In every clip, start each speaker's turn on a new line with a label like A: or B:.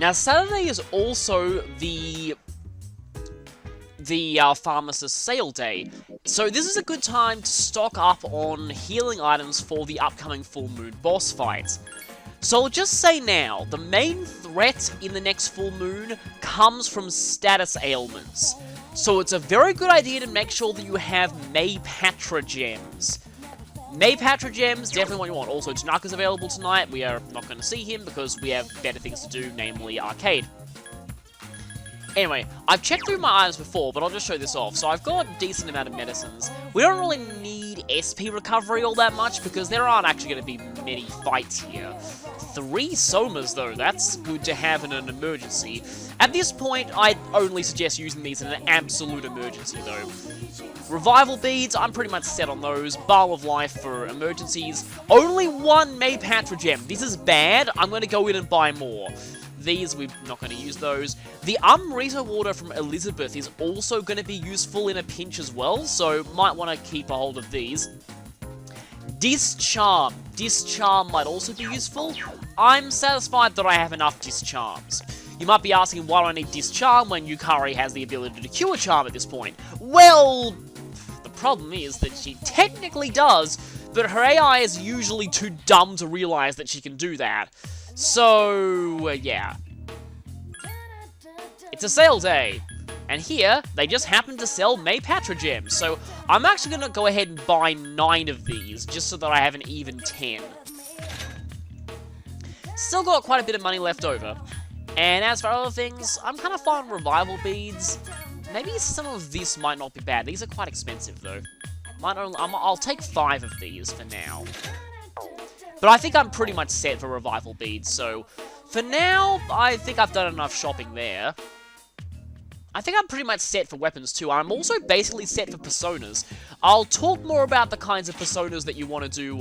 A: Now, Saturday is also the pharmacist sale day, so this is a good time to stock up on healing items for the upcoming full moon boss fight. So I'll just say now, the main threat in the next full moon comes from status ailments. So it's a very good idea to make sure that you have Maypatra gems. Maypatra gems, definitely what you want. Also, Tanaka's available tonight. We are not going to see him because we have better things to do, namely arcade. Anyway, I've checked through my items before, but I'll just show this off. So I've got a decent amount of medicines. We don't really need SP recovery all that much, because there aren't actually going to be many fights here. 3 somas, though, that's good to have in an emergency. At this point, I'd only suggest using these in an absolute emergency, though. Revival beads, I'm pretty much set on those. Ball of life for emergencies. Only 1 Maypatra gem. This is bad. I'm going to go in and buy more. These, we're not going to use those. The Umrita water from Elizabeth is also going to be useful in a pinch as well, so might want to keep a hold of these. Discharm. Discharm might also be useful. I'm satisfied that I have enough Discharms. You might be asking why do I need Discharm when Yukari has the ability to cure Charm at this point. Well, the problem is that she technically does, but her AI is usually too dumb to realize that she can do that. So, yeah. It's a sale day. And here, they just happen to sell Maypatra gems. So, I'm actually going to go ahead and buy 9 of these, just so that I have an even 10. Still got quite a bit of money left over. And as for other things, I'm kind of fine with revival beads. Maybe some of this might not be bad. These are quite expensive, though. I'll take 5 of these for now. But I think I'm pretty much set for revival beads, so for now, I think I've done enough shopping there. I think I'm pretty much set for weapons too. I'm also basically set for personas. I'll talk more about the kinds of personas that you want to do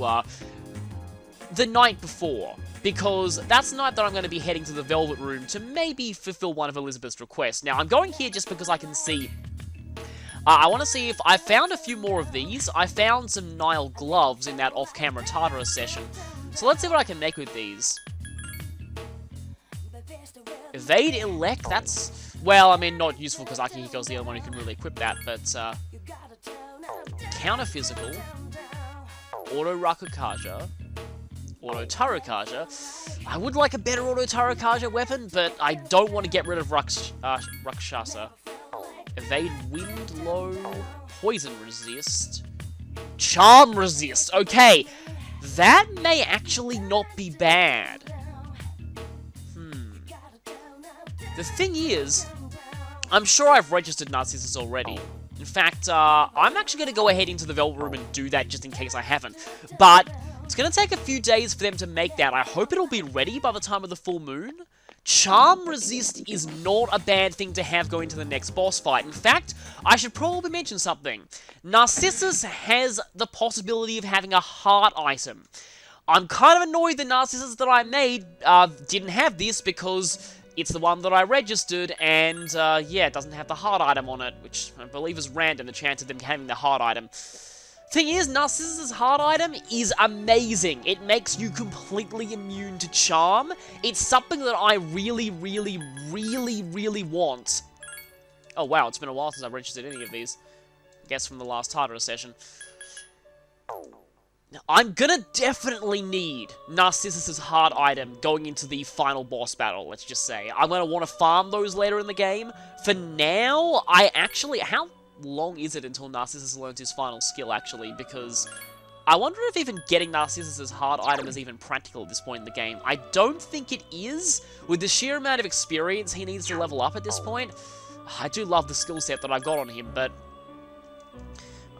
A: the night before, because that's the night that I'm going to be heading to the Velvet Room to maybe fulfill one of Elizabeth's requests. Now, I'm going here just because I can see... I want to see if I found a few more of these. I found some Niall Gloves in that off-camera Tartarus session. So let's see what I can make with these. Evade Elect, that's... Well, I mean, not useful because Akihiko's the only one who can really equip that, but... Counter Physical. Auto Rakukaja. Auto Tarukaja. I would like a better Auto Tarukaja weapon, but I don't want to get rid of Rakshasa. Evade Wind Low, Poison Resist, Charm Resist. Okay, that may actually not be bad. The thing is, I'm sure I've registered Narcissus already. In fact, I'm actually going to go ahead into the Velvet Room and do that just in case I haven't. But it's going to take a few days for them to make that. I hope it'll be ready by the time of the full moon. Charm Resist is not a bad thing to have going to the next boss fight. In fact, I should probably mention something. Narcissus has the possibility of having a heart item. I'm kind of annoyed the Narcissus that I made didn't have this because it's the one that I registered and, yeah, it doesn't have the heart item on it, which I believe is random, the chance of them having the heart item. Thing is, Narcissus' heart item is amazing. It makes you completely immune to charm. It's something that I really, really, really, really want. Oh wow, it's been a while since I've registered any of these. I guess from the last Tartarus session. Now, I'm gonna definitely need Narcissus' heart item going into the final boss battle, let's just say. I'm gonna want to farm those later in the game. For now, I actually... How long is it until Narcissus learns his final skill, actually? Because I wonder if even getting Narcissus' heart item is even practical at this point in the game. I don't think it is. With the sheer amount of experience he needs to level up at this point, I do love the skill set that I've got on him, but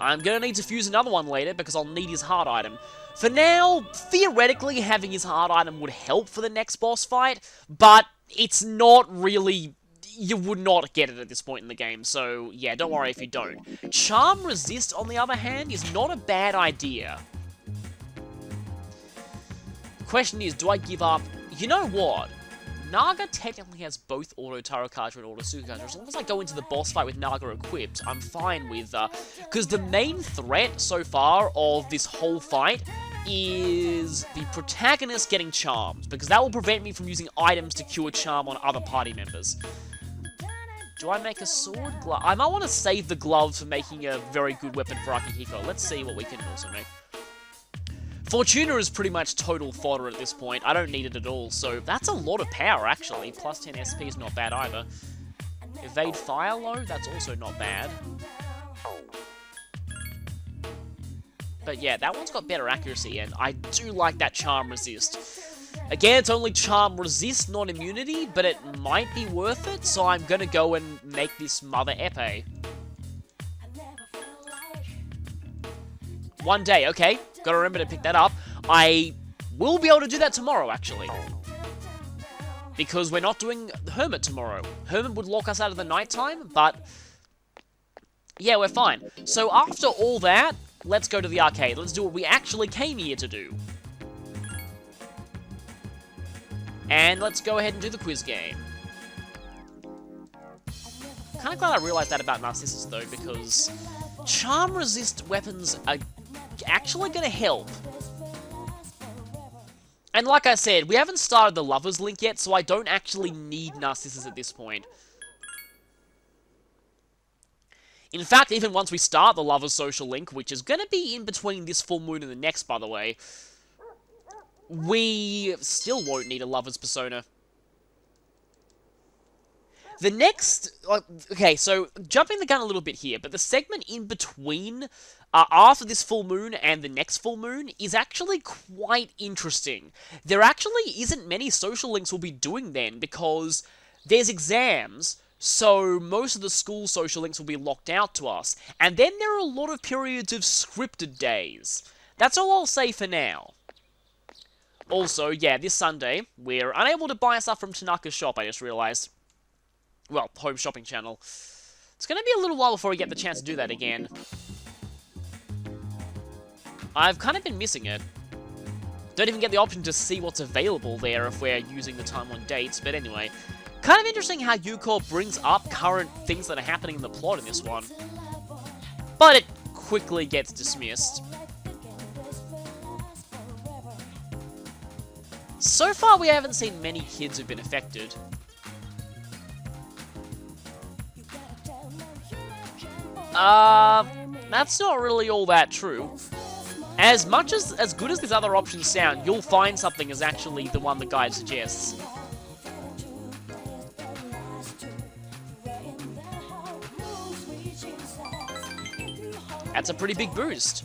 A: I'm going to need to fuse another one later because I'll need his heart item. For now, theoretically, having his heart item would help for the next boss fight, but it's not really... You would not get it at this point in the game, so yeah, don't worry if you don't. Charm Resist, on the other hand, is not a bad idea. The question is, do I give up? You know what? Naga technically has both Auto Tarukaja and Auto Tsukukaja. As long as I go into the boss fight with Naga equipped, I'm fine with... Because the main threat so far of this whole fight is the protagonist getting charmed, because that will prevent me from using items to cure charm on other party members. Do I make a sword glove? I might want to save the gloves for making a very good weapon for Akihiko. Let's see what we can also make. Fortuna is pretty much total fodder at this point. I don't need it at all, so that's a lot of power, actually. Plus 10 SP is not bad either. Evade fire low, that's also not bad. But yeah, that one's got better accuracy, and I do like that charm resist. Again, it's only charm resist, not immunity, but it might be worth it, so I'm gonna go and make this Mother Epee. One day, okay. Gotta remember to pick that up. I will be able to do that tomorrow, actually. Because we're not doing Hermit tomorrow. Hermit would lock us out of the nighttime, but yeah, we're fine. So after all that, let's go to the arcade. Let's do what we actually came here to do. And let's go ahead and do the quiz game. Kinda glad I realized that about Narcissus, though, because charm resist weapons are actually gonna help. And like I said, we haven't started the Lovers Link yet, so I don't actually need Narcissus at this point. In fact, even once we start the Lovers Social Link, which is gonna be in between this full moon and the next, by the way, we still won't need a Lover's Persona. The next... okay, so jumping the gun a little bit here, but the segment in between, after this full moon and the next full moon, is actually quite interesting. There actually isn't many social links we'll be doing then, because there's exams, so most of the school social links will be locked out to us. And then there are a lot of periods of scripted days. That's all I'll say for now. Also, yeah, this Sunday, we're unable to buy stuff from Tanaka's shop, I just realized. Well, home shopping channel. It's going to be a little while before we get the chance to do that again. I've kind of been missing it. Don't even get the option to see what's available there if we're using the time on dates, but anyway. Kind of interesting how Yuko brings up current things that are happening in the plot in this one. But it quickly gets dismissed. So far, we haven't seen many kids who've been affected. That's not really all that true. As good as these other options sound, you'll find something is actually the one the guide suggests. That's a pretty big boost.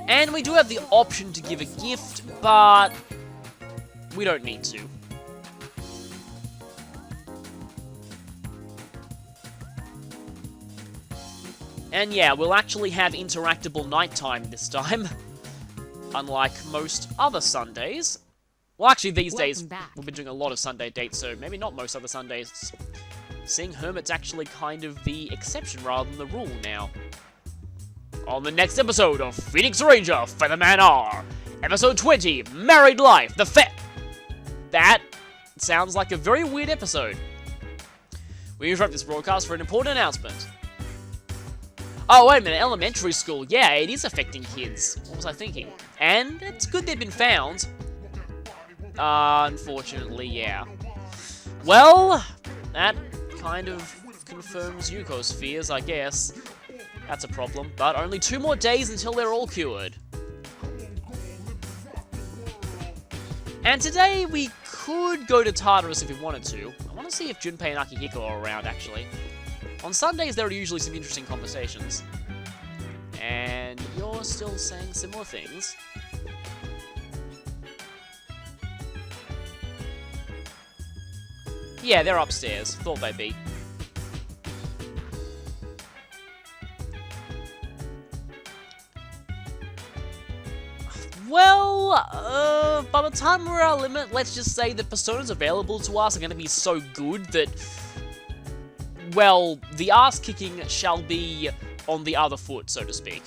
A: And we do have the option to give a gift, but we don't need to. And yeah, we'll actually have interactable nighttime this time. Unlike most other Sundays. Well, actually, these days, we've been doing a lot of Sunday dates, so maybe not most other Sundays. Seeing Hermit's actually kind of the exception rather than the rule now. On the next episode of Phoenix Ranger, Featherman R. Episode 20, Married Life, the FES. That sounds like a very weird episode. We interrupt this broadcast for an important announcement. Oh, wait a minute, elementary school. Yeah, it is affecting kids. What was I thinking? And it's good they've been found. Unfortunately, yeah. Well, that kind of confirms Yuko's fears, I guess. That's a problem, but only 2 more days until they're all cured. And today, we could go to Tartarus if we wanted to. I want to see if Junpei and Akihiko are around, actually. On Sundays, there are usually some interesting conversations. And you're still saying similar things. Yeah, they're upstairs. Thought they'd be. Well, by the time we're at our limit, let's just say the personas available to us are going to be so good that, well, the ass-kicking shall be on the other foot, so to speak.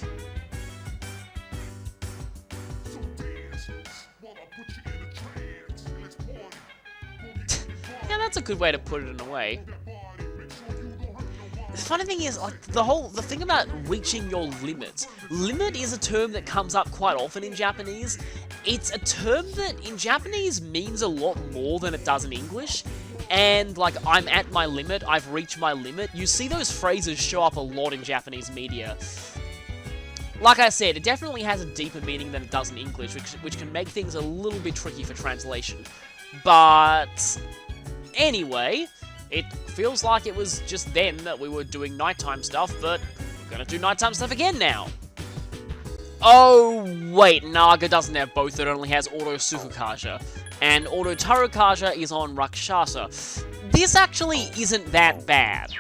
A: Yeah, that's a good way to put it in a way. The funny thing is, like, the thing about reaching your limit. Limit is a term that comes up quite often in Japanese. It's a term that in Japanese means a lot more than it does in English. And, like, I'm at my limit, I've reached my limit. You see those phrases show up a lot in Japanese media. Like I said, it definitely has a deeper meaning than it does in English, which can make things a little bit tricky for translation. But anyway, it feels like it was just then that we were doing nighttime stuff, but we're gonna do nighttime stuff again now. Oh, wait, Naga doesn't have both, it only has Auto Sufukaja. And Auto Tarukaja is on Rakshasa. This actually isn't that bad.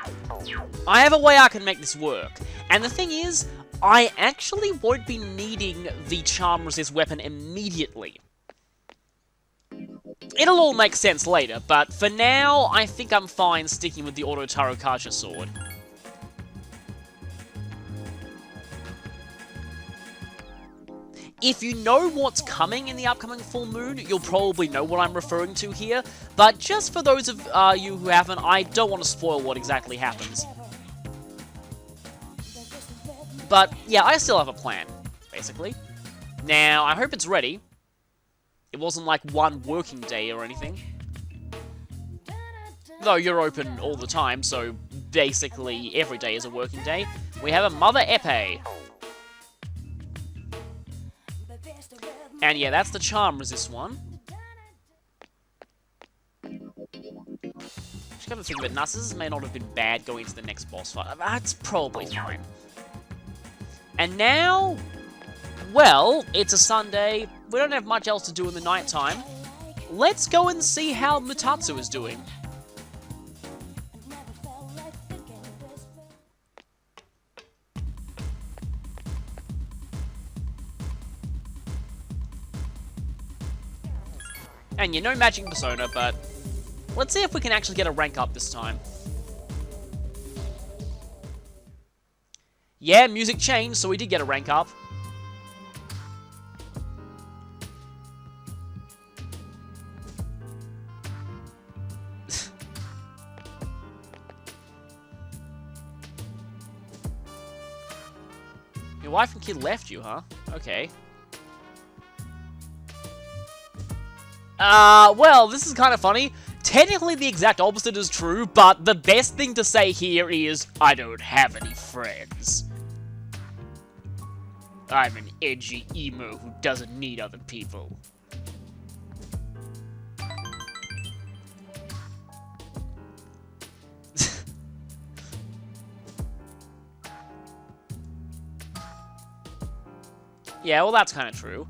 A: I have a way I can make this work. And the thing is, I actually won't be needing the Charm Resist weapon immediately. It'll all make sense later, but for now, I think I'm fine sticking with the Auto Tarukaja sword. If you know what's coming in the upcoming full moon, you'll probably know what I'm referring to here, but just for those of you who haven't, I don't want to spoil what exactly happens. But yeah, I still have a plan, basically. Now, I hope it's ready. It wasn't like one working day or anything. Though you're open all the time, so basically every day is a working day. We have a Mother Epee. And yeah, that's the Charm Resist one. Just gotta think of it, Narcissus may not have been bad going into the next boss fight. That's probably fine. And now, well, it's a Sunday. We don't have much else to do in the nighttime. Let's go and see how Mutatsu is doing. And you know Magic Persona, but let's see if we can actually get a rank up this time. Yeah, music changed, so we did get a rank up. Your wife and kid left you, huh? Okay. Well, this is kind of funny. Technically, the exact opposite is true, but the best thing to say here is, I don't have any friends. I'm an edgy emo who doesn't need other people. Yeah, well, that's kind of true.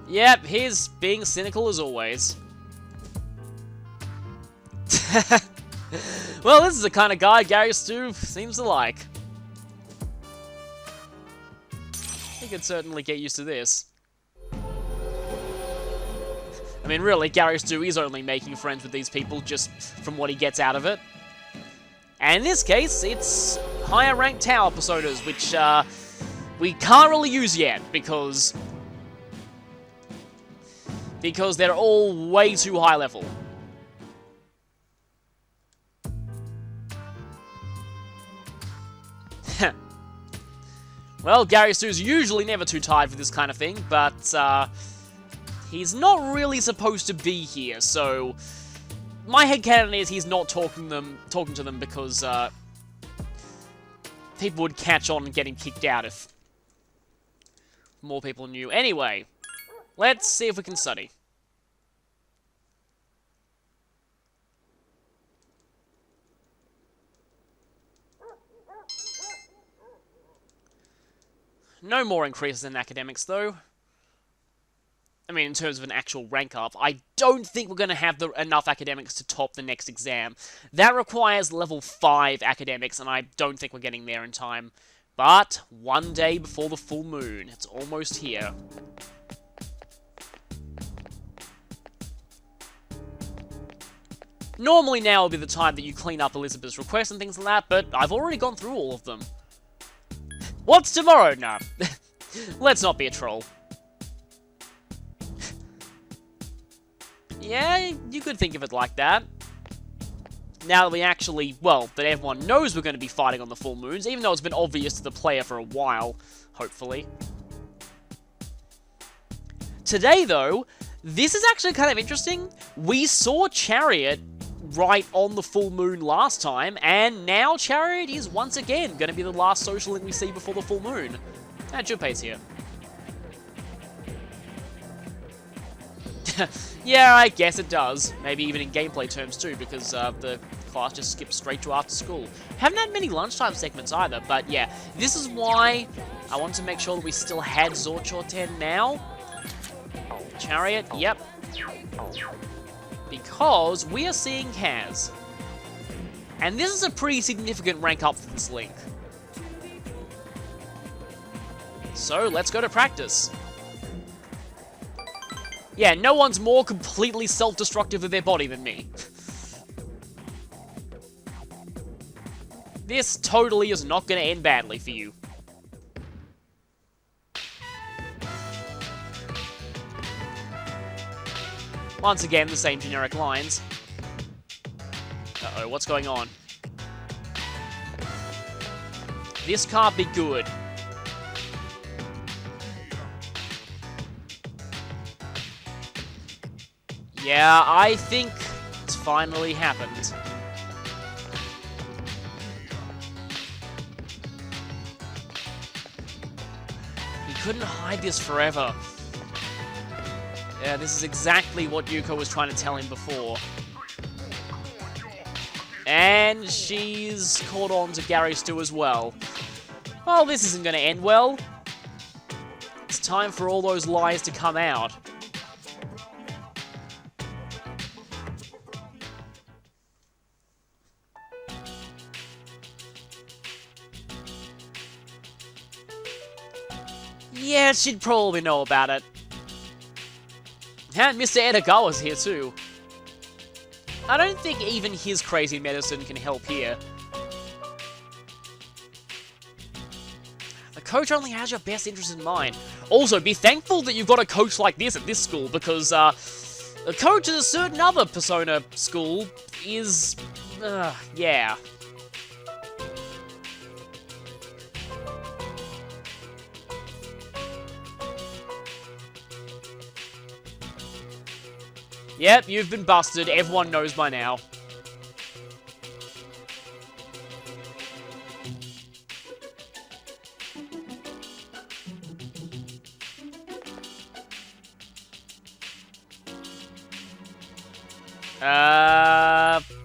A: Yep, he's being cynical as always. Well, this is the kind of guy Gary Stu seems to like. He could certainly get used to this. I mean, really, Gary Stu is only making friends with these people just from what he gets out of it. And in this case, it's higher ranked tower personas, which we can't really use yet because they're all way too high level. Well, Gary Stu's usually never too tired for this kind of thing, but he's not really supposed to be here, so my headcanon is he's not talking to them because people would catch on and get him kicked out if more people knew. Anyway, let's see if we can study. No more increases in academics, though. I mean, in terms of an actual rank up, I don't think we're going to have enough academics to top the next exam. That requires level 5 academics, and I don't think we're getting there in time. But one day before the full moon, it's almost here. Normally now would be the time that you clean up Elizabeth's requests and things like that, but I've already gone through all of them. What's tomorrow? No. Let's not be a troll. Yeah, you could think of it like that. Now that we actually, well, that everyone knows we're going to be fighting on the full moons, even though it's been obvious to the player for a while, hopefully. Today, though, this is actually kind of interesting. We saw Chariot right on the full moon last time, and now Chariot is once again going to be the last social link we see before the full moon. And Junpei's here. Yeah, I guess it does. Maybe even in gameplay terms too, because the class just skips straight to after school. Haven't had many lunchtime segments either, but yeah, this is why I wanted to make sure that we still had Zorchor 10 now. Chariot, yep. Because we are seeing Kaz. And this is a pretty significant rank up for this link. So, let's go to practice. Yeah, no one's more completely self-destructive of their body than me. This totally is not going to end badly for you. Once again, the same generic lines. Uh-oh, what's going on? This can't be good. Yeah, I think it's finally happened. He couldn't hide this forever. Yeah, this is exactly what Yuko was trying to tell him before. And she's caught on to Gary Stu as well. Well, this isn't going to end well. It's time for all those lies to come out. Yeah, she'd probably know about it. And Mr. Edagawa's here too. I don't think even his crazy medicine can help here. The coach only has your best interest in mind. Also, be thankful that you've got a coach like this at this school, because a coach at a certain other Persona school is... yeah. Yep, you've been busted. Everyone knows by now.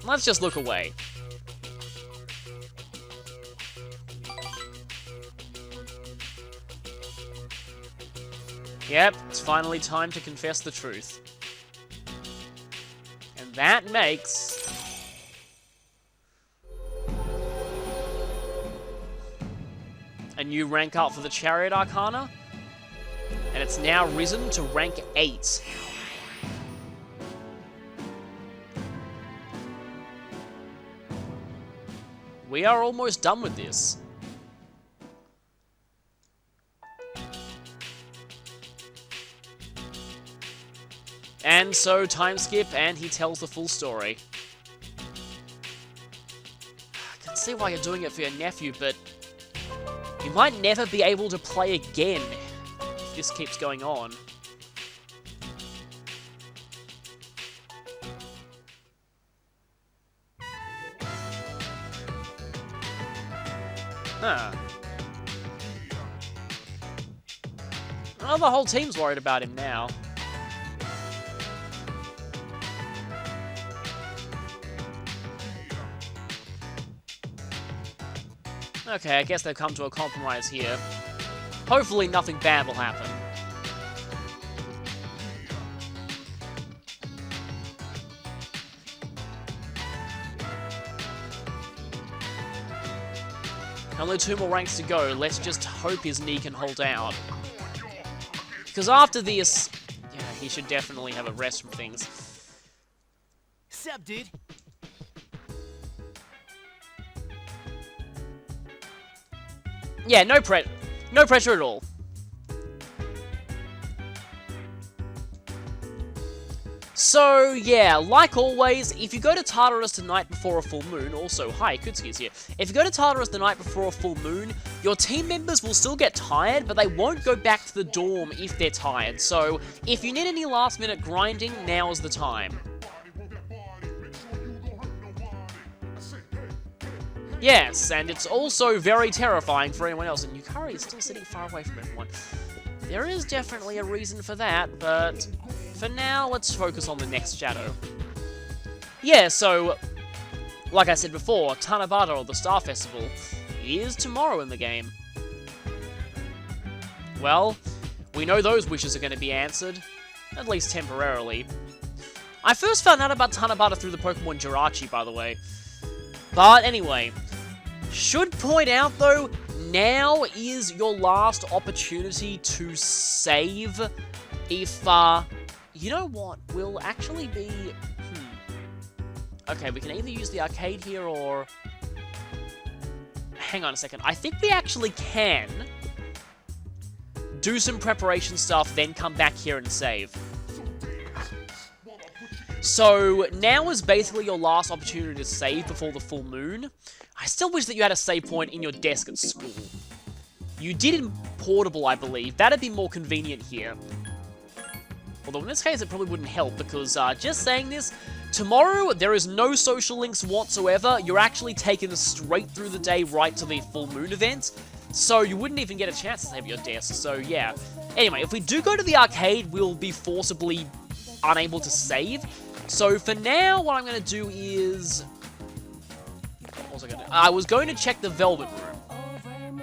A: Let's just look away. Yep, it's finally time to confess the truth. And that makes... a new rank up for the Chariot Arcana. And it's now risen to rank 8. We are almost done with this. And so, time skip, and he tells the full story. I can see why you're doing it for your nephew, but you might never be able to play again if this keeps going on. Huh. Well, the whole team's worried about him now. Okay, I guess they've come to a compromise here. Hopefully nothing bad will happen. Only 2 more ranks to go. Let's just hope his knee can hold out. Because after this, yeah, he should definitely have a rest from things.
B: Sup, dude?
A: Yeah, no pressure at all. So, yeah, like always, if you go to Tartarus the night before a full moon, also, hi, Kutsuki's here. If you go to Tartarus the night before a full moon, your team members will still get tired, but they won't go back to the dorm if they're tired. So, if you need any last-minute grinding, now's the time. Yes, and it's also very terrifying for anyone else, and Yukari is still sitting far away from everyone. There is definitely a reason for that, but for now, let's focus on the next shadow. Yeah, so, like I said before, Tanabata, or the Star Festival, is tomorrow in the game. Well, we know those wishes are going to be answered, at least temporarily. I first found out about Tanabata through the Pokemon Jirachi, by the way. But anyway, should point out though, now is your last opportunity to save if, you know what, will actually be, Okay, we can either use the arcade here or, hang on a second, I think we actually can do some preparation stuff, then come back here and save. So, now is basically your last opportunity to save before the full moon. I still wish that you had a save point in your desk at school. You did in Portable, I believe. That'd be more convenient here. Although in this case, it probably wouldn't help, because, just saying this, tomorrow, there is no social links whatsoever. You're actually taken straight through the day right to the full moon event. So, you wouldn't even get a chance to save your desk. So, yeah. Anyway, if we do go to the arcade, we'll be forcibly unable to save. So for now, what I'm going to do is... What was I going to do? I was going to check the Velvet Room.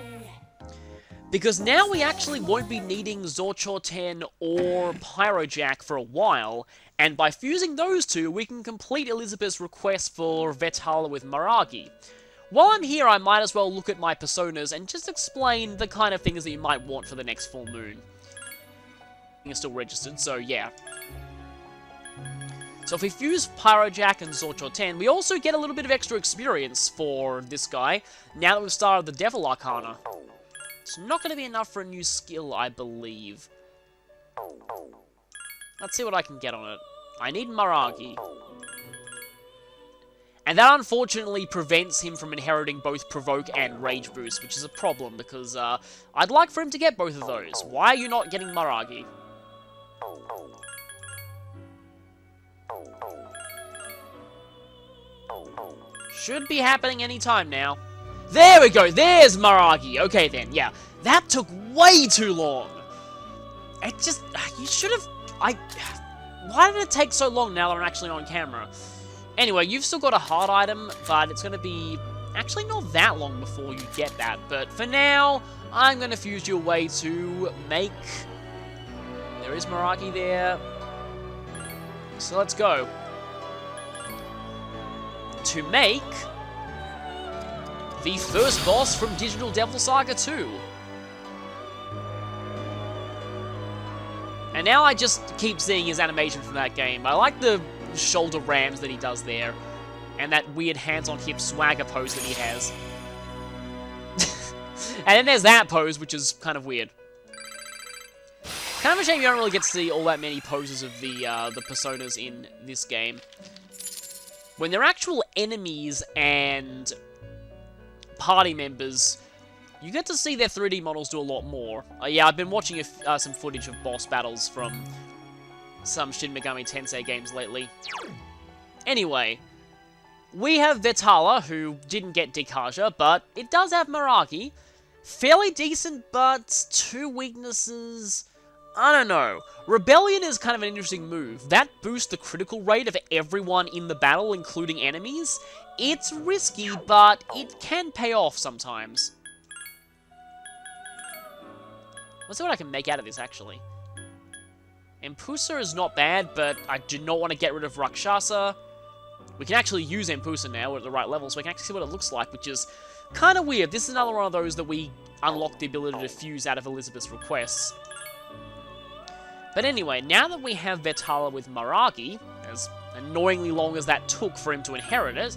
A: Because now we actually won't be needing Zorchoten or Pyrojack for a while, and by fusing those two, we can complete Elizabeth's request for Vittala with Maragi. While I'm here, I might as well look at my personas and just explain the kind of things that you might want for the next full moon. You're still registered, so yeah. So if we fuse Pyrojack and Zorchoten, we also get a little bit of extra experience for this guy, now that we've started the Devil Arcana. It's not going to be enough for a new skill, I believe. Let's see what I can get on it. I need Maragi. And that unfortunately prevents him from inheriting both Provoke and Rage Boost, which is a problem, because I'd like for him to get both of those. Why are you not getting Maragi? Should be happening anytime now. There we go, there's Maragi. Okay then, yeah. That took way too long. It just, you should have, why did it take so long now that I'm actually on camera? Anyway, you've still got a hard item, but it's going to be actually not that long before you get that. But for now, I'm going to fuse you away to make, there is Maragi there. So let's go. To make the first boss from Digital Devil Saga 2. And now I just keep seeing his animation from that game. I like the shoulder rams that he does there, and that weird hands-on-hip swagger pose that he has. And then there's that pose, which is kind of weird. Kind of a shame you don't really get to see all that many poses of the personas in this game. When they're actual enemies and party members, you get to see their 3D models do a lot more. Yeah, I've been watching some footage of boss battles from some Shin Megami Tensei games lately. Anyway, we have Vittala, who didn't get Dikaja, but it does have Maragi. Fairly decent, but two weaknesses... I don't know. Rebellion is kind of an interesting move. That boosts the critical rate of everyone in the battle, including enemies. It's risky, but it can pay off sometimes. Let's see what I can make out of this, actually. Empusa is not bad, but I do not want to get rid of Rakshasa. We can actually use Empusa now. We're at the right level, so we can actually see what it looks like, which is kind of weird. This is another one of those that we unlock the ability to fuse out of Elizabeth's requests. But anyway, now that we have Vittala with Maragi, as annoyingly long as that took for him to inherit it,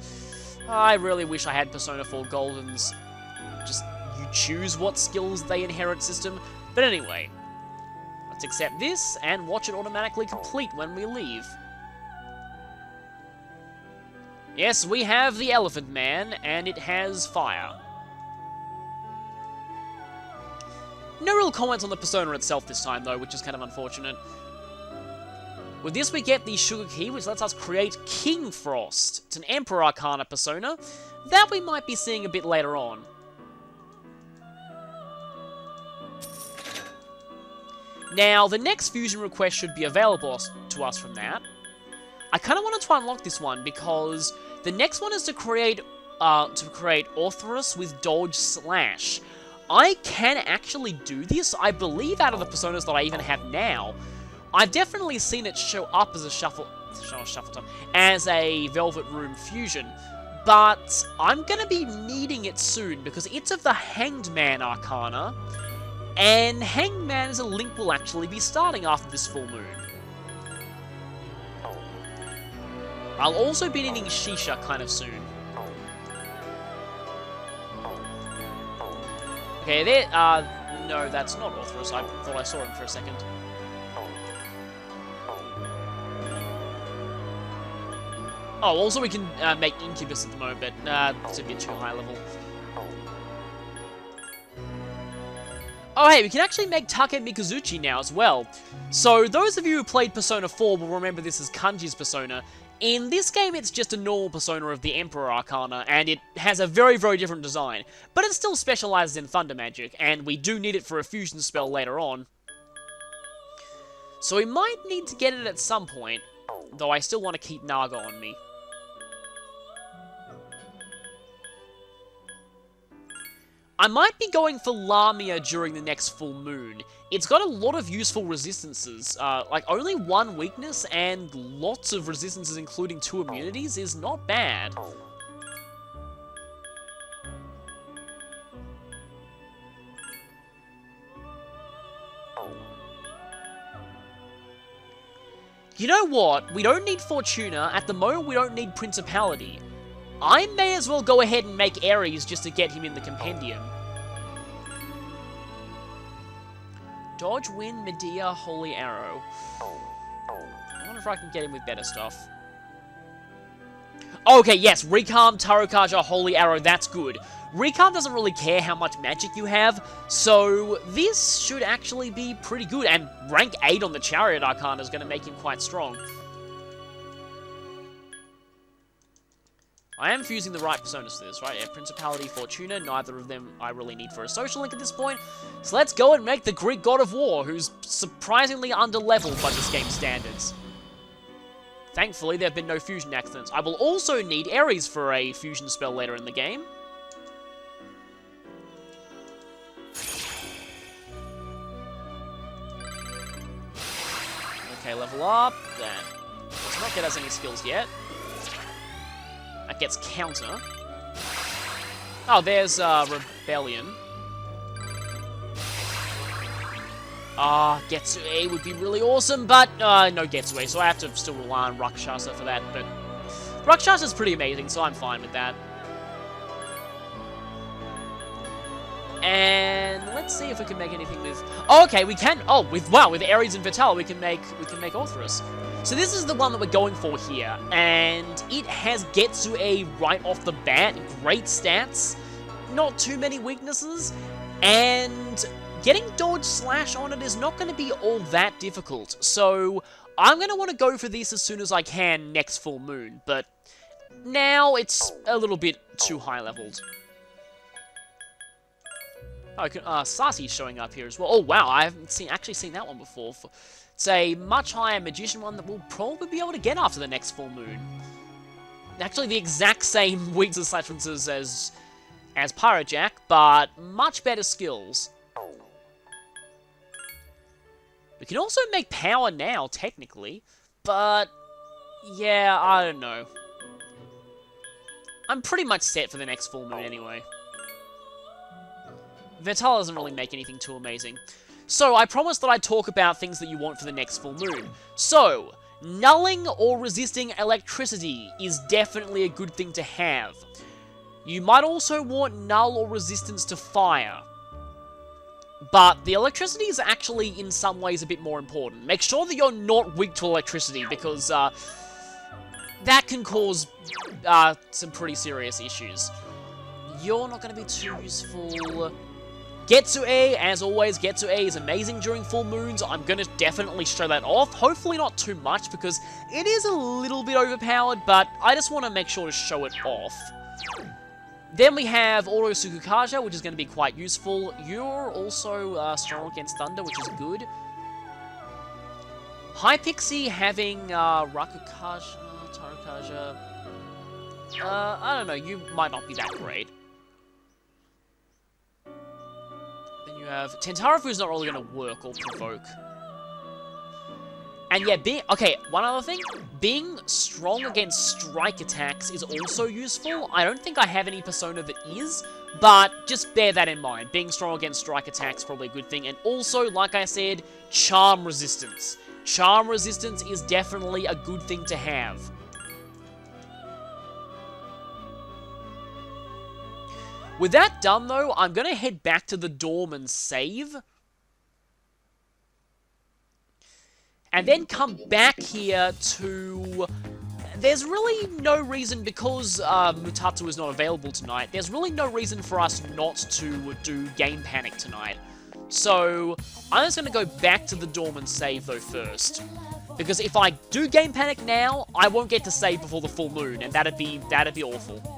A: I really wish I had Persona 4 Golden's just choose what skills they inherit system. But anyway, let's accept this and watch it automatically complete when we leave. Yes, we have the Elephant Man, and it has fire. No real comments on the persona itself this time, though, which is kind of unfortunate. With this, we get the Sugar Key, which lets us create King Frost. It's an Emperor Arcana persona that we might be seeing a bit later on. Now, the next fusion request should be available to us from that. I kind of want to try and unlock this one, because the next one is to create Orthrus with Dodge Slash. I can actually do this, I believe, out of the personas that I even have now. I've definitely seen it show up as as a Velvet Room fusion, but I'm going to be needing it soon, because it's of the Hanged Man Arcana, and Hanged Man as a link will actually be starting after this full moon. I'll also be needing Shisha kind of soon. Okay, there, no, that's not Orthrus. I thought I saw him for a second. Oh, also we can make Incubus at the moment, but it's a bit too high level. Oh hey, we can actually make Take Mikazuchi now as well. So those of you who played Persona 4 will remember this as Kanji's persona. In this game, it's just a normal persona of the Emperor Arcana, and it has a very, very different design. But it still specializes in Thunder Magic, and we do need it for a fusion spell later on. So we might need to get it at some point, though I still want to keep Naga on me. I might be going for Lamia during the next full moon. It's got a lot of useful resistances. Like, only one weakness and lots of resistances, including 2 immunities, is not bad. You know what? We don't need Fortuna. At the moment, we don't need Principality. I may as well go ahead and make Ares just to get him in the compendium. Dodge, Wind, Medea, Holy Arrow. I wonder if I can get him with better stuff. Okay, yes, Recalm, Tarokaja, Holy Arrow, that's good. Recalm doesn't really care how much magic you have, so this should actually be pretty good, and rank 8 on the Chariot Arcana is going to make him quite strong. I am fusing the right personas for this, right? Yeah, Principality, Fortuna, neither of them I really need for a social link at this point. So let's go and make the Greek God of War, who's surprisingly under-leveled by this game's standards. Thankfully, there have been no fusion accidents. I will also need Ares for a fusion spell later in the game. Okay, level up. That does not get us any skills yet. That gets counter. Oh, there's Rebellion. Getsue would be really awesome, but no Getsue, so I have to still rely on Rakshasa for that, but Rakshasa's pretty amazing, so I'm fine with that. And let's see if we can make anything with... Oh, okay, we can... Oh, with Ares and Vittala, we can make Orthrus. So this is the one that we're going for here, and it has Getsue right off the bat. Great stats, not too many weaknesses, and getting Dodge Slash on it is not going to be all that difficult. So I'm going to want to go for this as soon as I can next full moon, but now it's a little bit too high leveled. Oh, Sasi's showing up here as well. Oh wow, I haven't actually seen that one before. It's a much higher Magician one that we'll probably be able to get after the next full moon. Actually, the exact same weaknesses slash weaknesses as Pyrojack, but much better skills. We can also make power now, technically, but yeah, I don't know. I'm pretty much set for the next full moon anyway. Vittala doesn't really make anything too amazing. So, I promised that I'd talk about things that you want for the next full moon. So, nulling or resisting electricity is definitely a good thing to have. You might also want null or resistance to fire. But the electricity is actually, in some ways, a bit more important. Make sure that you're not weak to electricity, because that can cause some pretty serious issues. You're not going to be too useful. Getsu A, as always, Getsu A is amazing during full moons. I'm going to definitely show that off. Hopefully not too much, because it is a little bit overpowered, but I just want to make sure to show it off. Then we have Auto Sukukaja, which is going to be quite useful. You're also strong against Thunder, which is good. High Pixie having Rakukaja, Tarukaja. I don't know, you might not be that great. Then you have Tentarafu's not really going to work or provoke. And yeah, okay, one other thing. Being strong against strike attacks is also useful. I don't think I have any persona that is, but just bear that in mind. Being strong against strike attacks is probably a good thing. And also, like I said, charm resistance. Charm resistance is definitely a good thing to have. With that done, though, I'm going to head back to the dorm and save. And then come back here to... There's really no reason, because Mutatsu is not available tonight, there's really no reason for us not to do Game Panic tonight. So, I'm just going to go back to the dorm and save, though, first. Because if I do Game Panic now, I won't get to save before the full moon, and that'd be awful.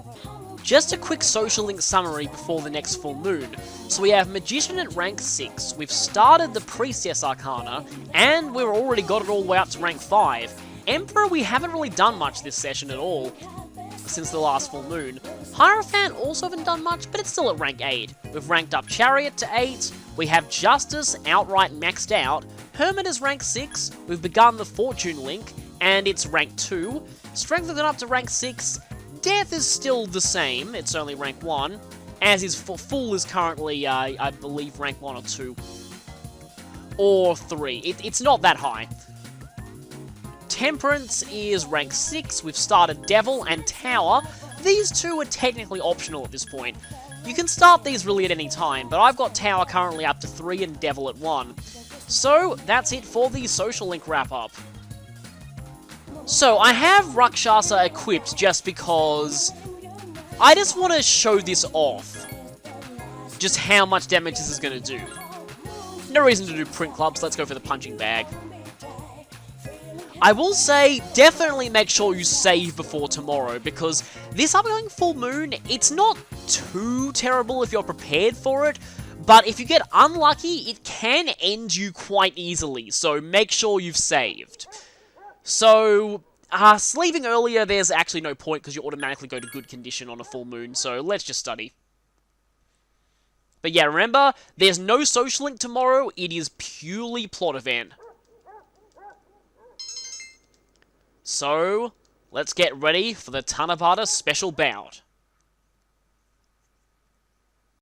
A: Just a quick social link summary before the next full moon. So we have Magician at rank 6, we've started the Priestess Arcana, and we've already got it all the way up to rank 5. Emperor, we haven't really done much this session at all, since the last full moon. Hierophant also haven't done much, but it's still at rank 8. We've ranked up Chariot to 8, we have Justice outright maxed out, Hermit is rank 6, we've begun the Fortune link, and it's rank 2. Strength has gone up to rank 6, Death is still the same, it's only rank 1, as is Fool is currently, I believe, rank 1 or 2. Or 3, it's not that high. Temperance is rank 6, we've started Devil and Tower. These two are technically optional at this point. You can start these really at any time, but I've got Tower currently up to 3 and Devil at 1. So, that's it for the social link wrap-up. So, I have Rakshasa equipped just because I just want to show this off. Just how much damage this is going to do. No reason to do print clubs, let's go for the punching bag. I will say, definitely make sure you save before tomorrow, because this upcoming full moon, it's not too terrible if you're prepared for it, but if you get unlucky, it can end you quite easily, so make sure you've saved. So, sleeving earlier, there's actually no point, because you automatically go to good condition on a full moon, so let's just study. But yeah, remember, there's no social link tomorrow, it is purely plot event. So, let's get ready for the Tanabata special bout.